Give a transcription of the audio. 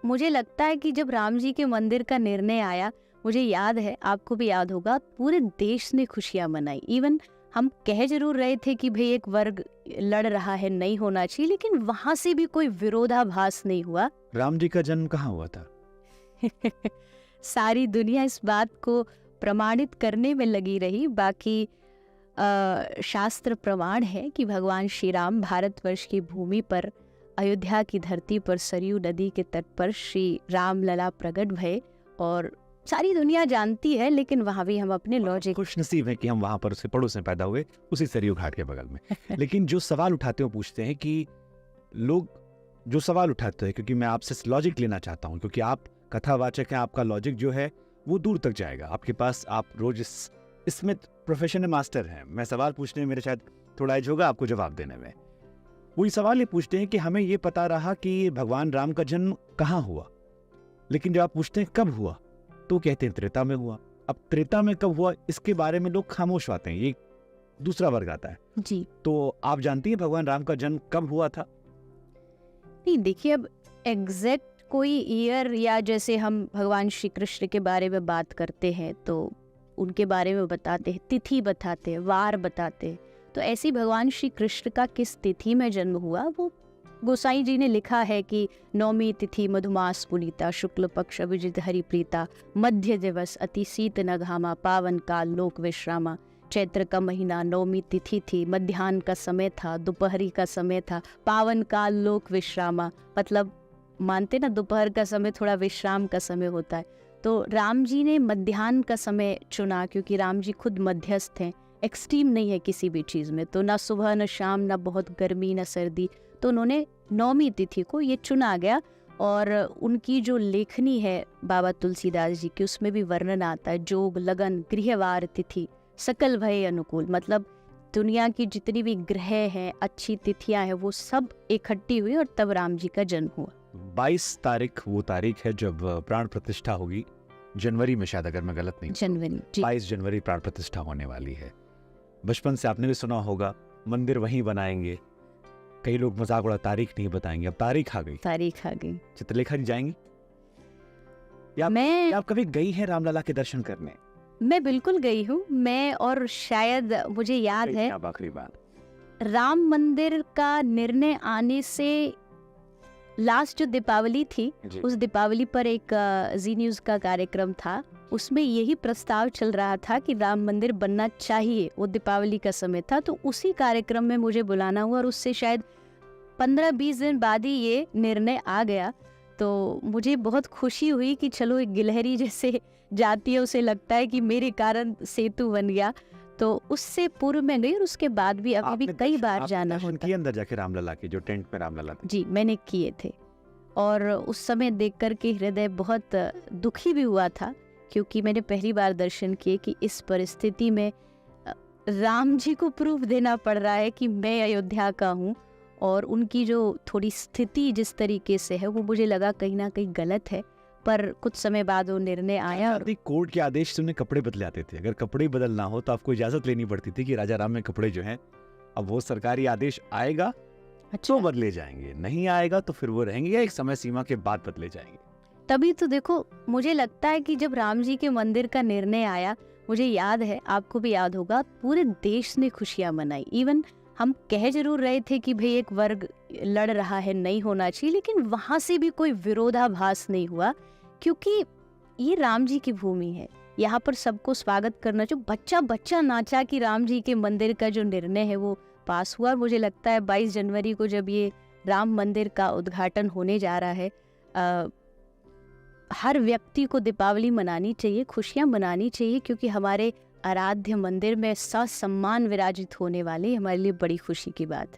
मुझे लगता है कि जब राम जी के मंदिर का निर्णय आया, मुझे याद है, आपको भी याद होगा, पूरे देश ने खुशियां मनाई। इवन हम कह जरूर रहे थे कि भाई एक वर्ग लड़ रहा है, नहीं होना चाहिए, लेकिन वहां से भी कोई विरोधाभास नहीं हुआ। राम जी का जन्म कहाँ हुआ था? सारी दुनिया इस बात को प्रमाणित करने में लगी रही। बाकी शास्त्र प्रमाण है कि भगवान श्री राम भारतवर्ष की भूमि पर, अयोध्या की धरती पर, सरयू नदी के तट पर श्री राम लला प्रकट भये, और सारी दुनिया जानती है। लेकिन वहां भी हम अपने लॉजिक, खुश नसीब है कि हम वहां पर उसके पड़ोस में पैदा हुए, उसी सरयू घाट के बगल में। लेकिन जो सवाल उठाते हो, पूछते हैं कि लोग जो सवाल उठाते हैं, क्योंकि मैं आपसे लॉजिक लेना चाहता हूं, क्योंकि आप कथावाचक हैं, आपका लॉजिक जो है वो दूर तक जाएगा आपके पास। आप रोज इसमें प्रोफेशन में मास्टर हैं। मैं सवाल पूछने में मेरे शायद थोड़ा एज होगा, आपको जवाब देने में। वही सवाल ये पूछते हैं कि हमें ये पता रहा कि भगवान राम का जन्म कहाँ हुआ, लेकिन जब आप पूछते हैं कब हुआ, तो कहते हैं त्रेता में हुआ। अब त्रेता में कब हुआ, इसके बारे में लोग खामोश आते हैं, ये दूसरा वर्ग आता है जी। तो आप जानती हैं भगवान राम का जन्म कब हुआ था? नहीं, देखिए, अब एग्जैक्ट कोई ईयर, या जैसे हम भगवान श्री कृष्ण के बारे में बात करते हैं तो उनके बारे में बताते हैं, तिथि बताते हैं, वार बताते हैं, तो ऐसी भगवान श्री कृष्ण का किस तिथि में जन्म हुआ, वो गोसाई जी ने लिखा है कि नौमी तिथि मधुमास पुनीता, शुक्ल पक्ष अभिजित हरिप्रीता, मध्य दिवस अति शीत न घामा, पावन काल लोक विश्रामा। चैत्र का महीना, नौमी तिथि थी, मध्याह्न का समय था, दोपहरी का समय था, पावन काल लोक विश्रामा। मतलब मानते ना, दोपहर का समय थोड़ा विश्राम का समय होता है, तो राम जी ने मध्याह्न का समय चुना, क्योंकि राम जी खुद मध्यस्थ हैं, एक्सट्रीम नहीं है किसी भी चीज़ में, तो ना सुबह न शाम, ना बहुत गर्मी न सर्दी, तो उन्होंने नौमी तिथि को ये चुना गया। और उनकी जो लेखनी है बाबा तुलसीदास जी की, उसमें भी वर्णन आता है, जोग लगन गृहवार तिथि सकल भय अनुकूल। मतलब दुनिया की जितनी भी ग्रह हैं, अच्छी तिथियां हैं, वो सब इकट्ठी हुई और तब राम जी का जन्म हुआ। 22 तारीख वो तारीख है जब प्राण प्रतिष्ठा होगी, जनवरी में शायद, अगर मैं गलत नहीं, जनवरी जी। 22 जनवरी प्राण प्रतिष्ठा होने वाली है। बचपन से आपने भी सुना होगा, मंदिर वहीं बनाएंगे। कई लोग मजाक उड़ा, तारीख नहीं बताएंगे। अब तारीख आ गई, तारीख आ गई। चित्रलेखा जी जाएंगी या मैं आप कभी गई हैं रामलला के दर्शन करने? मैं बिल्कुल गई हूँ। मैं, और शायद मुझे याद है, आखिरी बात, राम मंदिर का निर्णय आने से लास्ट जो दीपावली थी, उस दीपावली पर एक जी न्यूज का कार्यक्रम था, उसमें यही प्रस्ताव चल रहा था कि राम मंदिर बनना चाहिए। वो दीपावली का समय था, तो उसी कार्यक्रम में मुझे बुलाना हुआ, और उससे शायद 15-20 दिन बाद ही ये निर्णय आ गया। तो मुझे बहुत खुशी हुई कि चलो, एक गिलहरी जैसे जाती है, उसे लगता है कि मेरे कारण सेतु बन गया। तो उससे पूर्व में गई, और उसके बाद भी अभी भी कई बार जाना होता है। अंदर जाके रामलला के जो टेंट में रामलला थी? जी, मैंने किए थे, और उस समय देख कर के हृदय बहुत दुखी भी हुआ था, क्योंकि मैंने पहली बार दर्शन किए कि इस परिस्थिति में राम जी को प्रूफ देना पड़ रहा है कि मैं अयोध्या का हूँ, और उनकी जो थोड़ी स्थिति जिस तरीके से है, वो मुझे लगा कहीं ना कहीं गलत है। पर कुछ समय बाद वो निर्णय आया, और कोर्ट के आदेश से उन्हें कपड़े बदले आते थे। अगर कपड़े बदलना हो तो आपको इजाजत लेनी पड़ती थी कि राजा राम में कपड़े जो हैं, अब वो सरकारी आदेश आएगा तो बदले जाएंगे, नहीं आएगा तो फिर वो रहेंगे, या एक समय सीमा के बाद बदले जाएंगे। तभी तो देखो, मुझे लगता है कि जब राम जी के मंदिर का निर्णय आया, मुझे याद है, आपको भी याद होगा, पूरे देश ने खुशियां मनाई। इवन हम कह जरूर रहे थे कि भाई एक वर्ग लड़ रहा है, नहीं होना चाहिए, लेकिन वहां से भी कोई विरोधाभास नहीं हुआ, क्योंकि ये राम जी की भूमि है, यहाँ पर सबको स्वागत करना चाहिए। बच्चा बच्चा नाचा कि राम जी के मंदिर का जो निर्णय है वो पास हुआ। मुझे लगता है 22 जनवरी को जब ये राम मंदिर का उद्घाटन होने जा रहा है, हर व्यक्ति को दीपावली मनानी चाहिए, खुशियां मनानी चाहिए, क्योंकि हमारे आराध्य मंदिर में ससम्मान विराजित होने वाले हमारे लिए बड़ी खुशी की बात है।